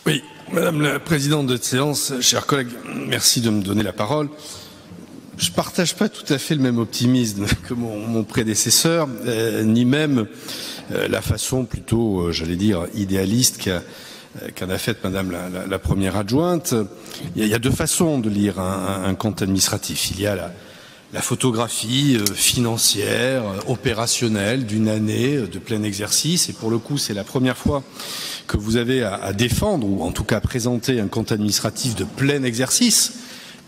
Oui, Madame la Présidente de séance, chers collègues, merci de me donner la parole. Je ne partage pas tout à fait le même optimisme que mon prédécesseur, ni même la façon plutôt, j'allais dire, idéaliste qu'en a faite Madame la Première adjointe. Il y a deux façons de lire un compte administratif. Il y a la photographie financière, opérationnelle d'une année de plein exercice. Et pour le coup, c'est la première fois que vous avez à défendre, ou en tout cas à présenter un compte administratif de plein exercice,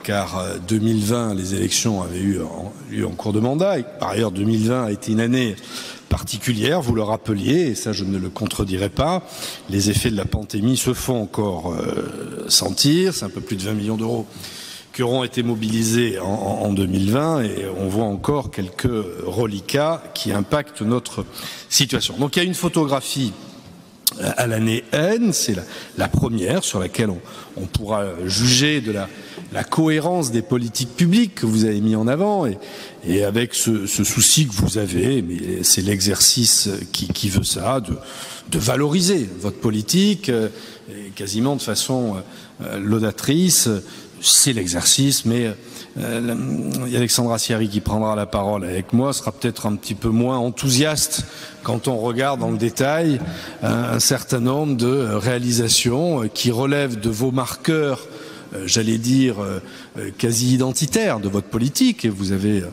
car 2020, les élections avaient eu lieu en cours de mandat, et par ailleurs 2020 a été une année particulière, vous le rappeliez, et ça je ne le contredirai pas. Les effets de la pandémie se font encore sentir, c'est un peu plus de 20 millions d'euros qui auront été mobilisés en 2020, et on voit encore quelques reliquats qui impactent notre situation. Donc il y a une photographie à l'année N, c'est la première sur laquelle on pourra juger de la cohérence des politiques publiques que vous avez mis en avant, et avec ce souci que vous avez, mais c'est l'exercice qui veut ça, de valoriser votre politique, et quasiment de façon laudatrice. C'est l'exercice, mais Alexandra Siari, qui prendra la parole avec moi, sera peut-être un petit peu moins enthousiaste quand on regarde dans le détail un certain nombre de réalisations qui relèvent de vos marqueurs, j'allais dire, quasi identitaires de votre politique, et vous avez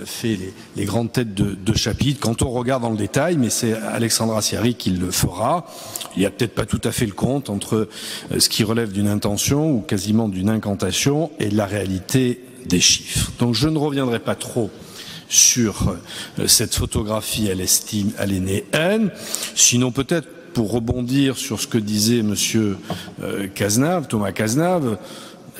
fait les grandes têtes de chapitre quand on regarde dans le détail, mais c'est Alexandra Siari qui le fera. Il n'y a peut-être pas tout à fait le compte entre ce qui relève d'une intention ou quasiment d'une incantation et la réalité des chiffres. Donc je ne reviendrai pas trop sur cette photographie à l'année N, sinon peut-être pour rebondir sur ce que disait Monsieur Cazenave, Thomas Cazenave.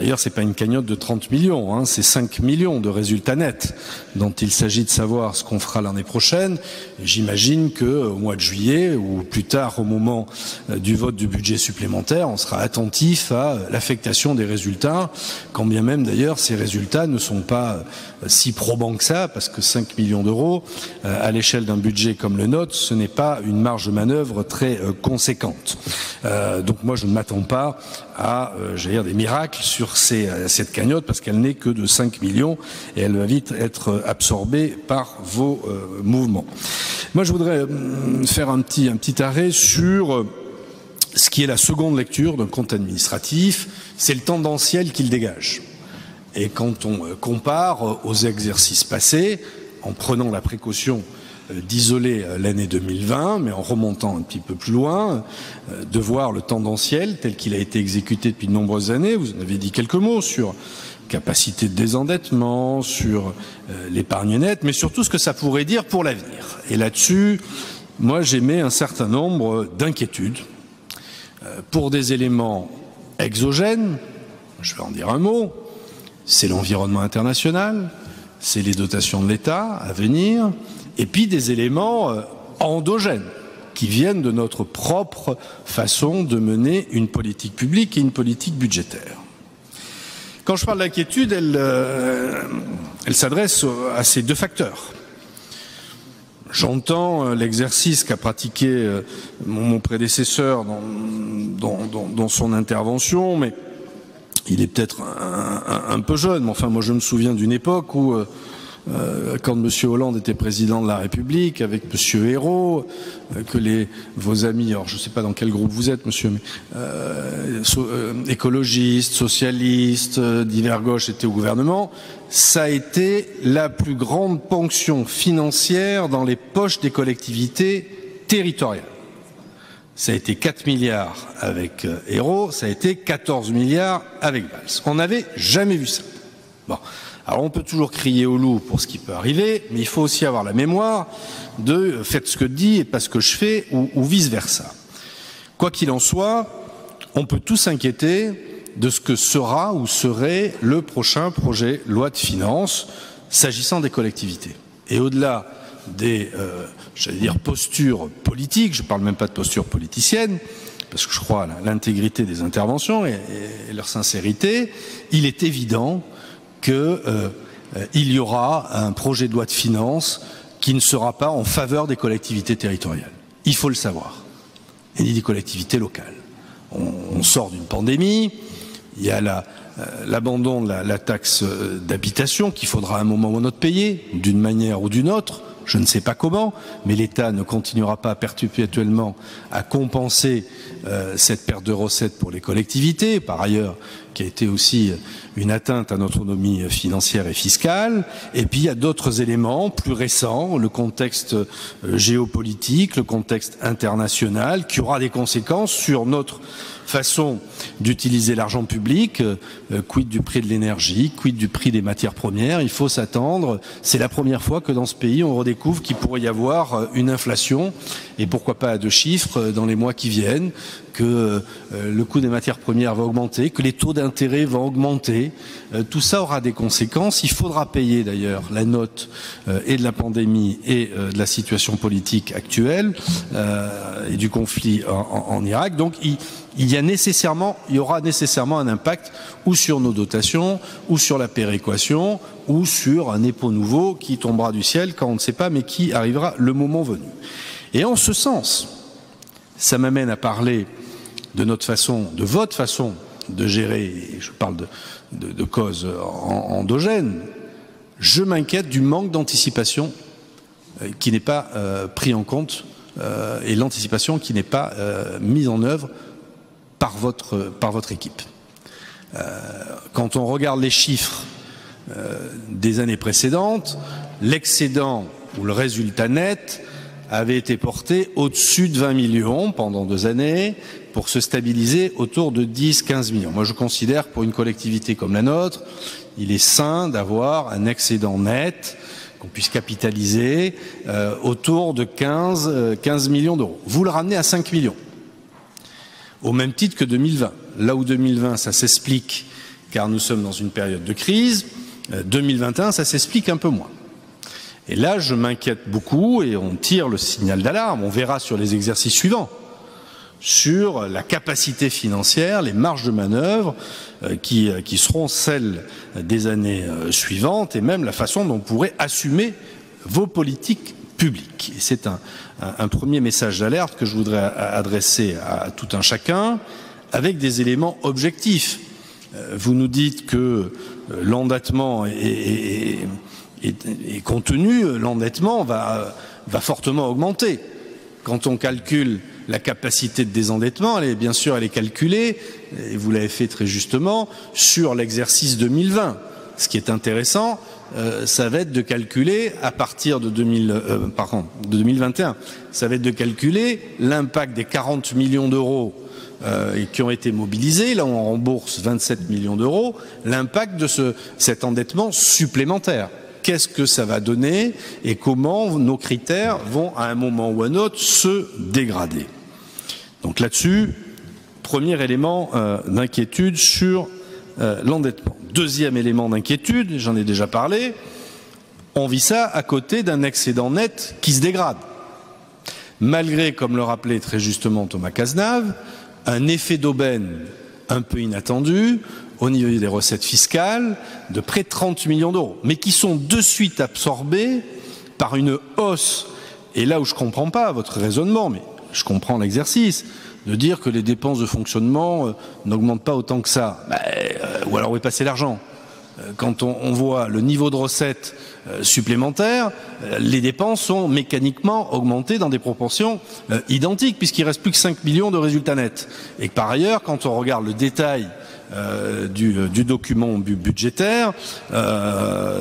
D'ailleurs, ce n'est pas une cagnotte de 30 millions, hein, c'est 5 millions de résultats nets dont il s'agit de savoir ce qu'on fera l'année prochaine. J'imagine qu'au mois de juillet ou plus tard, au moment du vote du budget supplémentaire, on sera attentif à l'affectation des résultats, quand bien même d'ailleurs ces résultats ne sont pas si probants que ça, parce que 5 millions d'euros, à l'échelle d'un budget comme le nôtre, ce n'est pas une marge de manœuvre très conséquente. Donc moi, je ne m'attends pas à, j'allais dire, des miracles sur cette cagnotte, parce qu'elle n'est que de 5 millions et elle va vite être absorbée par vos mouvements. Moi, je voudrais faire un petit arrêt sur ce qui est la seconde lecture d'un compte administratif, c'est le tendanciel qu'il dégage. Et quand on compare aux exercices passés, en prenant la précaution d'isoler l'année 2020, mais en remontant un petit peu plus loin, de voir le tendanciel tel qu'il a été exécuté depuis de nombreuses années. Vous en avez dit quelques mots sur capacité de désendettement, sur l'épargne nette, mais surtout ce que ça pourrait dire pour l'avenir. Et là-dessus, moi j'émets un certain nombre d'inquiétudes pour des éléments exogènes. Je vais en dire un mot. C'est l'environnement international, c'est les dotations de l'État à venir, et puis des éléments endogènes qui viennent de notre propre façon de mener une politique publique et une politique budgétaire. Quand je parle d'inquiétude, elle s'adresse à ces deux facteurs. J'entends l'exercice qu'a pratiqué mon prédécesseur dans son intervention, mais il est peut-être un peu jeune, mais enfin moi je me souviens d'une époque où quand M. Hollande était président de la République, avec M. Ayrault, que vos amis, alors je ne sais pas dans quel groupe vous êtes, monsieur, mais écologistes, socialistes, divers gauches étaient au gouvernement, ça a été la plus grande ponction financière dans les poches des collectivités territoriales. Ça a été 4 milliards avec Ayrault, ça a été 14 milliards avec Valls. On n'avait jamais vu ça. Bon. Alors on peut toujours crier au loup pour ce qui peut arriver, mais il faut aussi avoir la mémoire de faites ce que dit et pas ce que je fais, ou vice-versa. Quoi qu'il en soit, on peut tous s'inquiéter de ce que sera ou serait le prochain projet loi de finances s'agissant des collectivités. Et au-delà des, j'allais dire, postures politiques, je ne parle même pas de postures politiciennes, parce que je crois à l'intégrité des interventions et leur sincérité, il est évident qu'il y aura un projet de loi de finances qui ne sera pas en faveur des collectivités territoriales. Il faut le savoir, et des collectivités locales. on sort d'une pandémie, il y a l'abandon de la taxe d'habitation qu'il faudra à un moment ou à un autre payer, d'une manière ou d'une autre, je ne sais pas comment, mais l'État ne continuera pas perpétuellement à compenser cette perte de recettes pour les collectivités, par ailleurs, qui a été aussi une atteinte à notre autonomie financière et fiscale. Et puis il y a d'autres éléments plus récents, le contexte géopolitique, le contexte international, qui aura des conséquences sur notre façon d'utiliser l'argent public, quid du prix de l'énergie, quid du prix des matières premières. Il faut s'attendre, c'est la première fois que dans ce pays on redécouvre qu'il pourrait y avoir une inflation, et pourquoi pas à 2 chiffres dans les mois qui viennent, que le coût des matières premières va augmenter, que les taux d'intérêt vont augmenter. Tout ça aura des conséquences. Il faudra payer d'ailleurs la note et de la pandémie et de la situation politique actuelle et du conflit en Irak. Donc il y aura nécessairement un impact ou sur nos dotations, ou sur la péréquation, ou sur un impôt nouveau qui tombera du ciel quand on ne sait pas, mais qui arrivera le moment venu. Et en ce sens, ça m'amène à parler de notre façon, de votre façon de gérer, et je parle de causes endogènes. Je m'inquiète du manque d'anticipation qui n'est pas pris en compte et l'anticipation qui n'est pas mise en œuvre par votre équipe. Quand on regarde les chiffres des années précédentes, l'excédent ou le résultat net avait été porté au-dessus de 20 millions pendant 2 années pour se stabiliser autour de 10-15 millions. Moi, je considère que pour une collectivité comme la nôtre, il est sain d'avoir un excédent net qu'on puisse capitaliser autour de 15 millions d'euros. Vous le ramenez à 5 millions, au même titre que 2020. Là où 2020, ça s'explique car nous sommes dans une période de crise, 2021, ça s'explique un peu moins. Et là, je m'inquiète beaucoup et on tire le signal d'alarme. On verra sur les exercices suivants, sur la capacité financière, les marges de manœuvre qui seront celles des années suivantes et même la façon dont on pourrait assumer vos politiques publiques. Et c'est un premier message d'alerte que je voudrais adresser à tout un chacun avec des éléments objectifs. Vous nous dites que l'endettement est contenu, l'endettement va fortement augmenter. Quand on calcule la capacité de désendettement, elle est calculée, et vous l'avez fait très justement, sur l'exercice 2020. Ce qui est intéressant, ça va être de calculer à partir de 2021, ça va être de calculer l'impact des 40 millions d'euros qui ont été mobilisés. Là, on rembourse 27 millions d'euros, l'impact de cet endettement supplémentaire. Qu'est-ce que ça va donner et comment nos critères vont à un moment ou à un autre se dégrader. Donc là-dessus, premier élément d'inquiétude sur l'endettement. Deuxième élément d'inquiétude, j'en ai déjà parlé, on vit ça à côté d'un excédent net qui se dégrade. Malgré, comme le rappelait très justement Thomas Cazenave, un effet d'aubaine un peu inattendu au niveau des recettes fiscales de près de 30 millions d'euros, mais qui sont de suite absorbés par une hausse. Et là où je ne comprends pas votre raisonnement, mais je comprends l'exercice, de dire que les dépenses de fonctionnement n'augmentent pas autant que ça. Ou alors où est passé l'argent? Quand on voit le niveau de recettes supplémentaires, les dépenses sont mécaniquement augmentées dans des proportions identiques, puisqu'il ne reste plus que 5 millions de résultats nets. Et que par ailleurs, quand on regarde le détail du document budgétaire,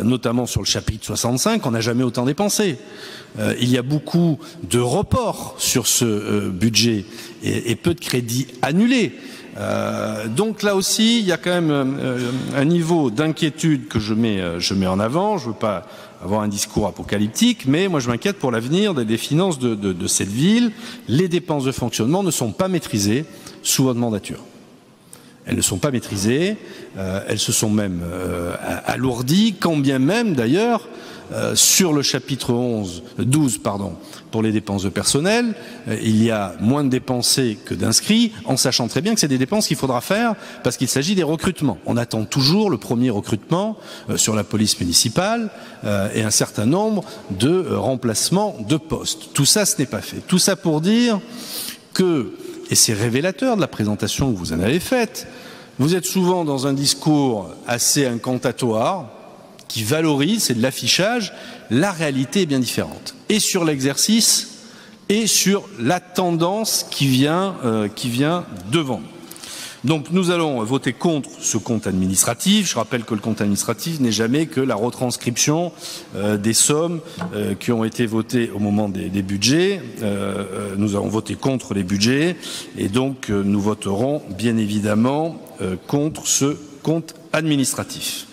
notamment sur le chapitre 65, on n'a jamais autant dépensé. Il y a beaucoup de reports sur ce budget et peu de crédits annulés. Donc là aussi, il y a quand même un niveau d'inquiétude que je mets en avant. Je ne veux pas avoir un discours apocalyptique, mais moi je m'inquiète pour l'avenir des finances de cette ville. Les dépenses de fonctionnement ne sont pas maîtrisées sous votre mandature. Elles ne sont pas maîtrisées, elles se sont même alourdies, quand bien même d'ailleurs sur le chapitre 12 pour les dépenses de personnel, il y a moins de dépensés que d'inscrits, en sachant très bien que c'est des dépenses qu'il faudra faire parce qu'il s'agit des recrutements. On attend toujours le premier recrutement sur la police municipale et un certain nombre de remplacements de postes. Tout ça, ce n'est pas fait. Tout ça pour dire que et c'est révélateur de la présentation que vous en avez faite. Vous êtes souvent dans un discours assez incantatoire, qui valorise, c'est de l'affichage. La réalité est bien différente. Et sur l'exercice, et sur la tendance qui vient devant. Donc nous allons voter contre ce compte administratif. Je rappelle que le compte administratif n'est jamais que la retranscription des sommes qui ont été votées au moment des budgets. Nous allons voter contre les budgets et donc nous voterons bien évidemment contre ce compte administratif.